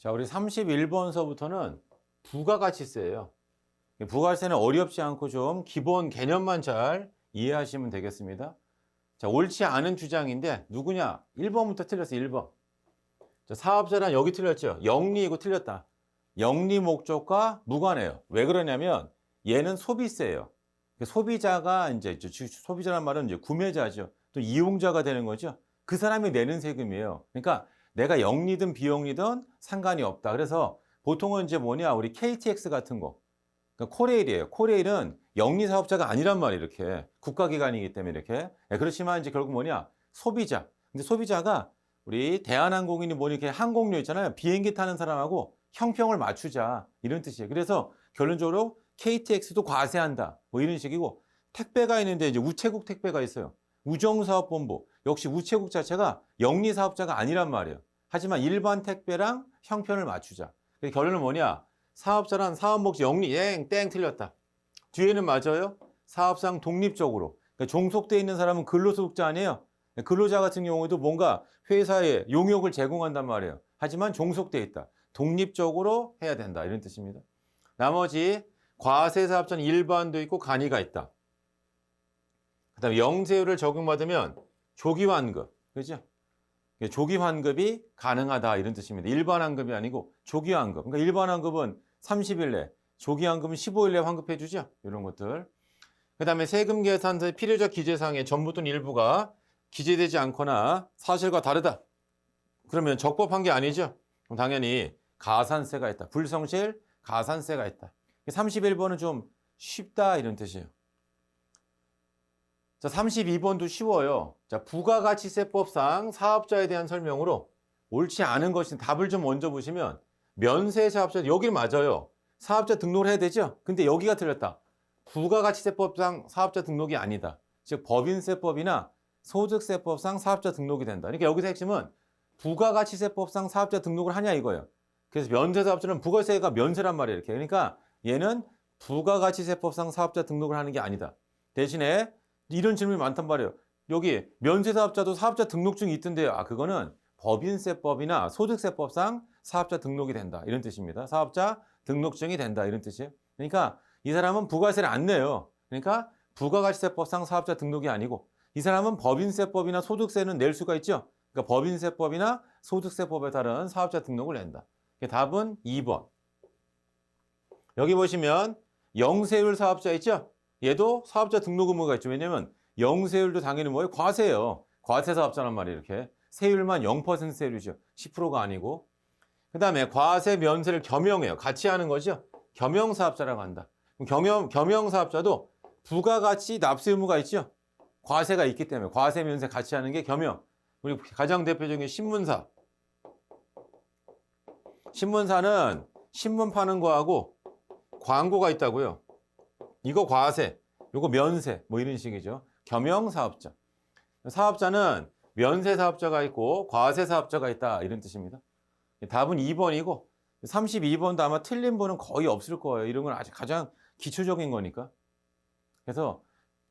자, 우리 31번서부터는 부가가치세예요. 부가가치세는 어렵지 않고 좀 기본 개념만 잘 이해하시면 되겠습니다. 자, 옳지 않은 주장인데 누구냐? 1번부터 틀렸어, 1번. 자, 사업자란 여기 틀렸죠? 영리이고 틀렸다. 영리 목적과 무관해요. 왜 그러냐면 얘는 소비세예요. 소비자가 이제 소비자란 말은 이제 구매자죠. 또 이용자가 되는 거죠. 그 사람이 내는 세금이에요. 그러니까 내가 영리든 비영리든 상관이 없다. 그래서 보통은 이제 뭐냐, 우리 KTX 같은 거, 그러니까 코레일이에요. 코레일은 영리 사업자가 아니란 말이에요. 이렇게 국가기관이기 때문에 이렇게. 네, 그렇지만 이제 결국 뭐냐, 소비자. 근데 소비자가 우리 대한항공인이 뭐 이렇게 항공료 있잖아요. 비행기 타는 사람하고 형평을 맞추자 이런 뜻이에요. 그래서 결론적으로 KTX도 과세한다 뭐 이런 식이고, 택배가 있는데 이제 우체국 택배가 있어요. 우정사업본부 역시 우체국 자체가 영리사업자가 아니란 말이에요. 하지만 일반 택배랑 형편을 맞추자. 결론은 뭐냐, 사업자란 사업목적 영리 땡 틀렸다. 뒤에는 맞아요. 사업상 독립적으로, 그러니까 종속돼 있는 사람은 근로소득자 아니에요. 근로자 같은 경우에도 뭔가 회사에 용역을 제공한단 말이에요. 하지만 종속돼 있다. 독립적으로 해야 된다 이런 뜻입니다. 나머지 과세사업자는 일반도 있고 간이가 있다. 그 다음에 영세율을 적용받으면 조기환급, 그죠? 조기환급이 가능하다 이런 뜻입니다. 일반환급이 아니고 조기환급. 그러니까 일반환급은 30일 내, 조기환급은 15일 내 환급해 주죠. 이런 것들. 그 다음에 세금 계산서의 필요적 기재사항에 전부 또는 일부가 기재되지 않거나 사실과 다르다. 그러면 적법한 게 아니죠. 그럼 당연히 가산세가 있다. 불성실 가산세가 있다. 31번은 좀 쉽다 이런 뜻이에요. 자, 32번도 쉬워요. 자, 부가가치세법상 사업자에 대한 설명으로 옳지 않은 것인 답을 좀 먼저 보시면, 면세사업자 여기 맞아요. 사업자 등록을 해야 되죠. 근데 여기가 틀렸다. 부가가치세법상 사업자 등록이 아니다. 즉 법인세법이나 소득세법상 사업자 등록이 된다. 그러니까 여기서 핵심은 부가가치세법상 사업자 등록을 하냐 이거예요. 그래서 면세사업자는 부가세가 면세란 말이에요. 이렇게. 그러니까 얘는 부가가치세법상 사업자 등록을 하는 게 아니다. 대신에 이런 질문이 많단 말이에요. 여기 면세사업자도 사업자 등록증이 있던데요. 아, 그거는 법인세법이나 소득세법상 사업자 등록이 된다 이런 뜻입니다. 사업자 등록증이 된다 이런 뜻이에요. 그러니까 이 사람은 부가세를 안 내요. 그러니까 부가가치세법상 사업자 등록이 아니고, 이 사람은 법인세법이나 소득세는 낼 수가 있죠. 그러니까 법인세법이나 소득세법에 따른 사업자 등록을 낸다. 답은 2번. 여기 보시면 영세율 사업자 있죠? 얘도 사업자 등록 의무가 있죠. 왜냐면 영세율도 당연히 뭐예요? 과세예요. 과세 사업자란 말이에요. 이렇게 세율만 0% 세율이죠. 10%가 아니고. 그 다음에 과세 면세를 겸용해요. 같이 하는 거죠. 겸용 사업자라고 한다. 겸용 사업자도 부가가치 납세 의무가 있죠. 과세가 있기 때문에 과세 면세 같이 하는 게 겸용. 우리 가장 대표적인 신문사. 신문사는 신문 파는 거하고 광고가 있다고요. 이거 과세, 이거 면세, 뭐 이런 식이죠. 겸용 사업자. 사업자는 면세 사업자가 있고 과세 사업자가 있다 이런 뜻입니다. 답은 2번이고 32번도 아마 틀린 분은 거의 없을 거예요. 이런 건 아직 가장 기초적인 거니까. 그래서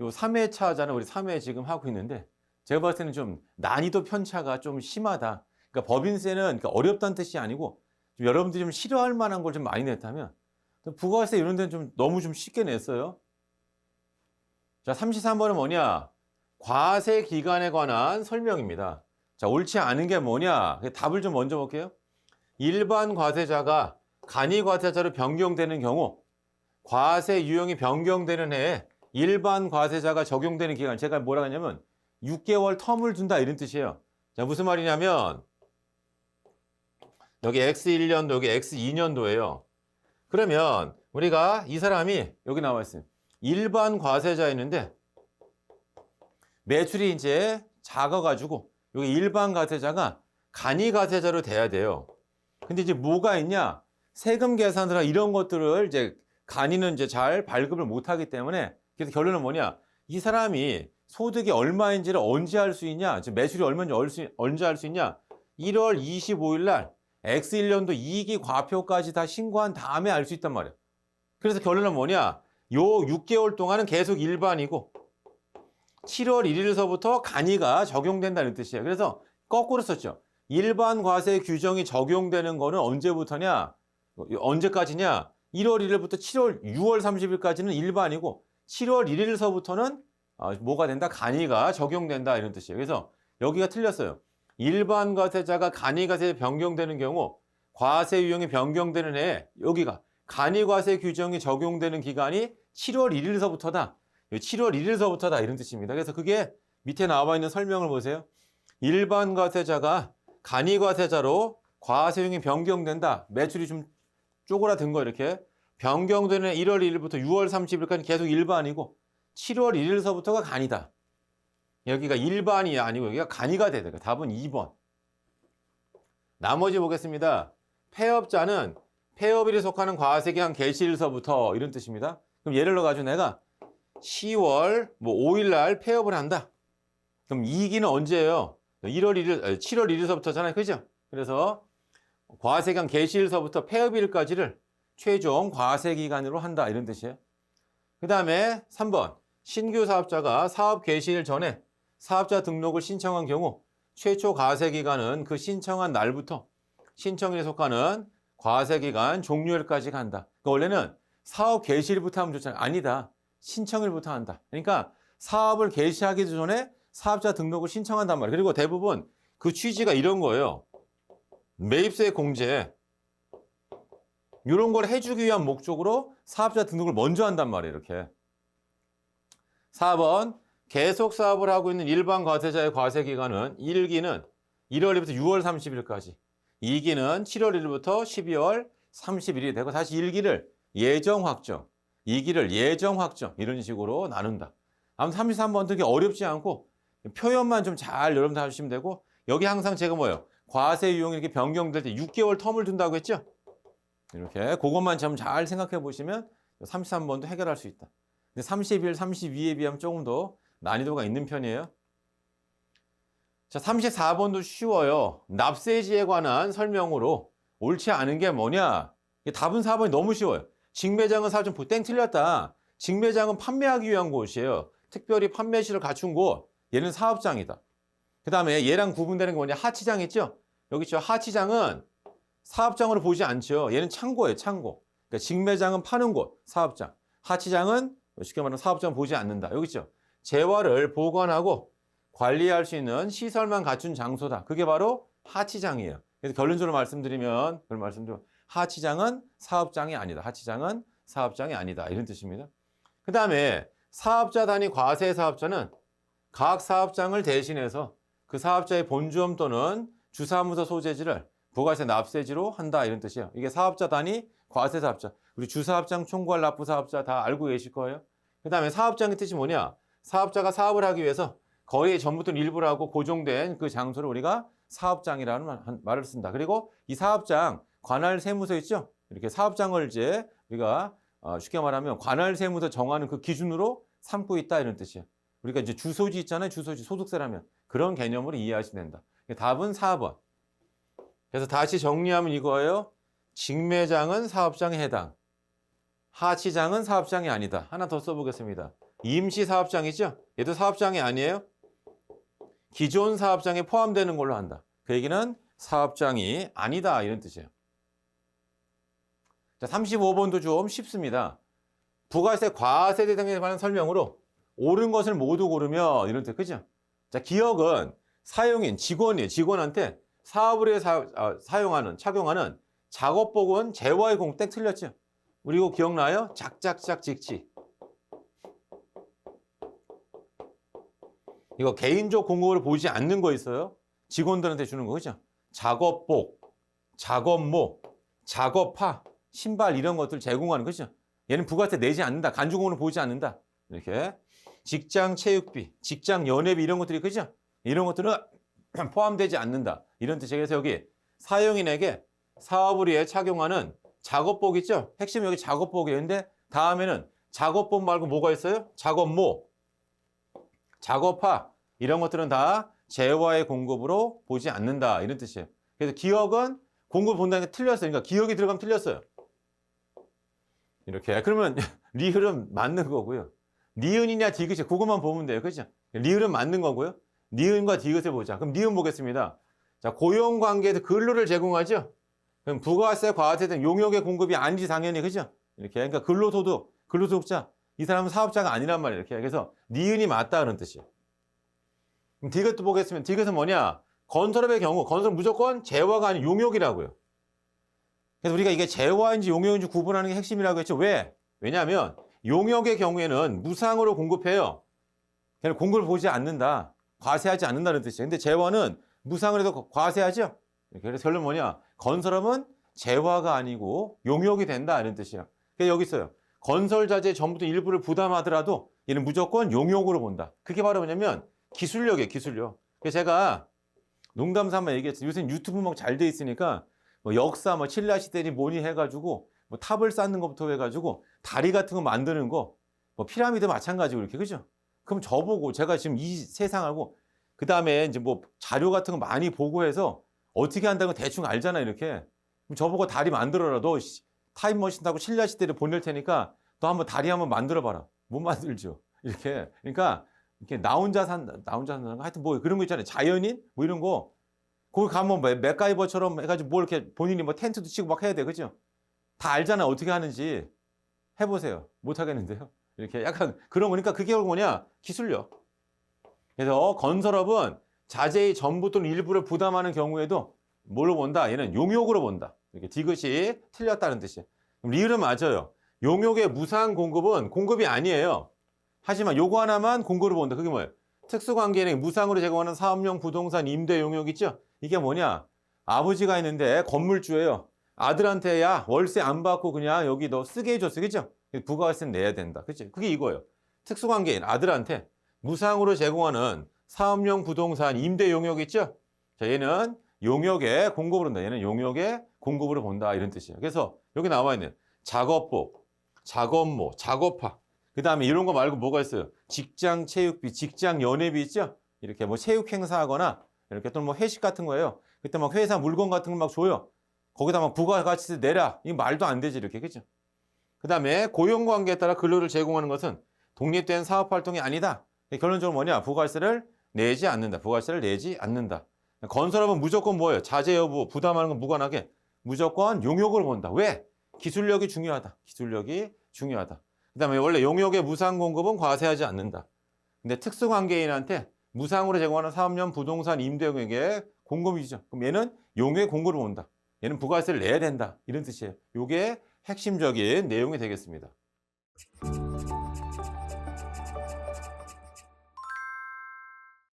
요 3회차잖아요. 우리 3회 지금 하고 있는데 제가 봤을 때는 좀 난이도 편차가 좀 심하다. 그러니까 법인세는 그러니까 어렵다는 뜻이 아니고 좀 여러분들이 좀 싫어할 만한 걸 좀 많이 냈다면, 부가세 이런 데는 좀 너무 좀 쉽게 냈어요. 자, 33번은 뭐냐? 과세 기간에 관한 설명입니다. 자, 옳지 않은 게 뭐냐? 답을 좀 먼저 볼게요. 일반 과세자가 간이 과세자로 변경되는 경우, 과세 유형이 변경되는 해에 일반 과세자가 적용되는 기간, 제가 뭐라고 했냐면 6개월 텀을 둔다 이런 뜻이에요. 자, 무슨 말이냐면 여기 X1년도, 여기 X2년도예요. 그러면 우리가 이 사람이 여기 나와 있어요. 일반 과세자였는데 매출이 이제 작아가지고 여기 일반 과세자가 간이 과세자로 돼야 돼요. 근데 이제 뭐가 있냐? 세금 계산이나 이런 것들을 이제 간이는 이제 잘 발급을 못하기 때문에, 그래서 결론은 뭐냐? 이 사람이 소득이 얼마인지를 언제 알 수 있냐? 매출이 얼마인지 언제 알 수 있냐? 1월 25일 날 X1년도 이익이 과표까지 다 신고한 다음에 알 수 있단 말이에요. 그래서 결론은 뭐냐? 요 6개월 동안은 계속 일반이고 7월 1일서부터 간이가 적용된다는 뜻이에요. 그래서 거꾸로 썼죠. 일반 과세 규정이 적용되는 거는 언제부터냐? 언제까지냐? 1월 1일부터 6월 30일까지는 일반이고 7월 1일서부터는 뭐가 된다? 간이가 적용된다 이런 뜻이에요. 그래서 여기가 틀렸어요. 일반 과세자가 간이 과세에 변경되는 경우 과세 유형이 변경되는 해에 여기가 간이 과세 규정이 적용되는 기간이 7월 1일서부터다. 7월 1일서부터다 이런 뜻입니다. 그래서 그게 밑에 나와 있는 설명을 보세요. 일반 과세자가 간이 과세자로 과세 유형이 변경된다. 매출이 좀 쪼그라든 거 이렇게 변경되는 1월 1일부터 6월 30일까지 계속 일반이고 7월 1일서부터가 간이다. 여기가 일반이 아니고 여기가 간이가 돼야 돼요. 답은 2번. 나머지 보겠습니다. 폐업자는 폐업일에 속하는 과세기한 개시일서부터 이런 뜻입니다. 그럼 예를 들어가지고 내가 10월 5일 날 폐업을 한다. 그럼 이기는 언제예요? 7월 1일서부터잖아요. 그죠? 그래서 과세기한 개시일서부터 폐업일까지를 최종 과세기간으로 한다. 이런 뜻이에요. 그 다음에 3번. 신규 사업자가 사업 개시일 전에 사업자 등록을 신청한 경우 최초 과세기간은 그 신청한 날부터 신청일에 속하는 과세기간 종료일까지 간다. 그러니까 원래는 사업 개시일부터 하면 좋잖아요. 아니다. 신청일부터 한다. 그러니까 사업을 개시하기 전에 사업자 등록을 신청한단 말이에요. 그리고 대부분 그 취지가 이런 거예요. 매입세 공제 이런 걸 해주기 위한 목적으로 사업자 등록을 먼저 한단 말이에요. 이렇게. 4번 계속 사업을 하고 있는 일반 과세자의 과세기간은 1기는 1월 1일부터 6월 30일까지 2기는 7월 1일부터 12월 30일이 되고 다시 1기를 예정 확정 2기를 예정 확정 이런 식으로 나눈다. 아무튼 33번 되게 어렵지 않고 표현만 좀 잘 여러분들 하시면 되고 여기 항상 제가 뭐예요? 과세 유형이 이렇게 변경될 때 6개월 텀을 둔다고 했죠? 이렇게 그것만 좀 잘 생각해 보시면 33번도 해결할 수 있다. 근데 31, 32에 비하면 조금 더 난이도가 있는 편이에요. 자, 34번도 쉬워요. 납세지에 관한 설명으로 옳지 않은 게 뭐냐? 답은 4번이 너무 쉬워요. 직매장은 사업장 땡 틀렸다. 직매장은 판매하기 위한 곳이에요. 특별히 판매실을 갖춘 곳. 얘는 사업장이다. 그 다음에 얘랑 구분되는 게 뭐냐? 하치장 있죠? 여기 있죠? 하치장은 사업장으로 보지 않죠. 얘는 창고예요, 창고. 그러니까 직매장은 파는 곳, 사업장. 하치장은 쉽게 말하면 사업장 보지 않는다. 여기 있죠? 재화를 보관하고 관리할 수 있는 시설만 갖춘 장소다. 그게 바로 하치장이에요. 그래서 결론적으로 말씀드리면, 하치장은 사업장이 아니다. 하치장은 사업장이 아니다. 이런 뜻입니다. 그 다음에 사업자 단위 과세 사업자는 각 사업장을 대신해서 그 사업자의 본주업 또는 주사무소 소재지를 부가세 납세지로 한다. 이런 뜻이에요. 이게 사업자 단위 과세 사업자. 우리 주사업장, 총괄 납부 사업자 다 알고 계실 거예요. 그 다음에 사업장의 뜻이 뭐냐? 사업자가 사업을 하기 위해서 거의 전부터 일부를 하고 고정된 그 장소를 우리가 사업장이라는 말을 쓴다. 그리고 이 사업장 관할 세무서 있죠? 이렇게 사업장을 이제 우리가 쉽게 말하면 관할 세무서 정하는 그 기준으로 삼고 있다 이런 뜻이에요. 우리가 이제 주소지 있잖아요. 주소지 소득세라면 그런 개념으로 이해하시면 된다. 답은 4번. 그래서 다시 정리하면 이거예요. 직매장은 사업장에 해당. 하치장은 사업장이 아니다. 하나 더 써보겠습니다. 임시사업장이죠? 얘도 사업장이 아니에요? 기존 사업장에 포함되는 걸로 한다. 그 얘기는 사업장이 아니다. 이런 뜻이에요. 자, 35번도 좀 쉽습니다. 부가세 과세 대상에 관한 설명으로 옳은 것을 모두 고르면 이런 뜻, 그죠? 자, 기억은 사용인, 직원이에요. 직원한테 사업을 위해 착용하는 작업복은 재화의 공땡 틀렸죠? 우리 이거 기억나요? 작작작 직치. 이거 개인적 공급을 보지 않는 거 있어요? 직원들한테 주는 거, 그죠? 작업복, 작업모, 작업화, 신발 이런 것들 제공하는 거죠. 얘는 부가세 내지 않는다. 간주공으로 보지 않는다. 이렇게. 직장 체육비, 직장 연회비 이런 것들이 그죠? 이런 것들은 포함되지 않는다. 이런 뜻이에요. 그래서 여기 사용인에게 사업을 위해 착용하는 작업복 있죠? 핵심 여기 작업복이에요. 근데 다음에는 작업복 말고 뭐가 있어요? 작업모, 작업화 이런 것들은 다 재화의 공급으로 보지 않는다. 이런 뜻이에요. 그래서 기억은 공급을 본다는 게 틀렸어요. 그러니까 기억이 들어가면 틀렸어요. 이렇게. 그러면 리을은 맞는 거고요. 니은이냐 디귿이 그것만 보면 돼요. 그죠? 리을은 맞는 거고요. 니은과 디귿을 보자. 그럼 니은 보겠습니다. 자, 고용관계에서 근로를 제공하죠. 그럼 부가세, 과세 등 용역의 공급이 아니지 당연히 그죠? 이렇게 그러니까 근로소득, 근로소득자 이 사람은 사업자가 아니란 말이에요. 이렇게 그래서 니은이 맞다 그런 뜻이에요. 그럼 디귿도 보겠습니다. 디귿은 뭐냐? 건설업의 경우 건설 무조건 재화가 아닌 용역이라고요. 그래서 우리가 이게 재화인지 용역인지 구분하는 게 핵심이라고 했죠. 왜? 왜냐하면 용역의 경우에는 무상으로 공급해요. 그냥 공급을 보지 않는다. 과세하지 않는다는 뜻이에요. 근데 재화는 무상을 해서 과세하죠. 그래서 결론 뭐냐? 건설업은 재화가 아니고 용역이 된다 이런 뜻이야. 그래서 여기 있어요. 건설자재 전부터 일부를 부담하더라도 얘는 무조건 용역으로 본다. 그게 바로 뭐냐면 기술력이에요. 기술력. 그래서 제가 농담삼아 얘기했어요. 요새 유튜브 막 잘 돼 있으니까 뭐 역사, 뭐 신라 시대니 뭐니 해가지고 뭐 탑을 쌓는 것부터 해가지고 다리 같은 거 만드는 거, 뭐 피라미드 마찬가지고 이렇게 그죠? 그럼 저보고 제가 지금 이 세상하고 그 다음에 이제 뭐 자료 같은 거 많이 보고 해서 어떻게 한다는 거 대충 알잖아 이렇게. 그럼 저보고 다리 만들어라. 너 타임머신 타고 신라 시대를 보낼 테니까 너 한번 다리 한번 만들어봐라. 못 만들죠. 이렇게. 그러니까 이렇게 나 혼자 산다. 나 혼자 산다는 거 하여튼 뭐 그런 거 있잖아요. 자연인 뭐 이런 거. 거기 가면 맥가이버처럼 해가지고 뭐 이렇게 본인이 뭐 텐트도 치고 막 해야 돼. 그죠? 다 알잖아. 어떻게 하는지. 해보세요. 못 하겠는데요. 이렇게 약간 그런 거니까 그게 뭐냐? 기술력. 그래서 건설업은 자재의 전부 또는 일부를 부담하는 경우에도 뭘로 본다? 얘는 용역으로 본다. 이렇게 디귿이 틀렸다는 뜻이에요. 그럼 리을은 맞아요. 용역의 무상 공급은 공급이 아니에요. 하지만 요거 하나만 공급으로 본다. 그게 뭐예요? 특수관계는 무상으로 제공하는 사업용 부동산 임대 용역 있죠? 이게 뭐냐? 아버지가 있는데 건물주예요. 아들한테 야 월세 안 받고 그냥 여기 너 쓰게 해줬어. 그죠? 부가세는 내야 된다. 그치? 그게 이거예요. 특수관계인 아들한테 무상으로 제공하는 사업용 부동산 임대 용역 있죠? 자, 얘는 용역의 공급으로 본다. 얘는 용역의 공급으로 본다. 이런 뜻이에요. 그래서 여기 나와 있는 작업복, 작업모, 작업화. 그 다음에 이런 거 말고 뭐가 있어요? 직장 체육비, 직장 연회비 있죠? 이렇게 뭐 체육 행사하거나 이렇게 또 뭐 회식 같은 거예요. 그때 막 회사 물건 같은 거 막 줘요. 거기다 막 부가가치세 내라. 이 말도 안 되지 이렇게. 그죠? 그 다음에 고용관계에 따라 근로를 제공하는 것은 독립된 사업활동이 아니다. 결론적으로 뭐냐? 부가세를 내지 않는다. 부가세를 내지 않는다. 건설업은 무조건 뭐예요? 자재 여부, 부담하는 건 무관하게 무조건 용역을 본다. 왜? 기술력이 중요하다. 기술력이 중요하다. 그 다음에 원래 용역의 무상 공급은 과세하지 않는다. 근데 특수관계인한테 무상으로 제공하는 사업용 부동산 임대 용역의 공급이죠. 그럼 얘는 용역의 공급을 본다. 얘는 부가세를 내야 된다. 이런 뜻이에요. 이게 핵심적인 내용이 되겠습니다.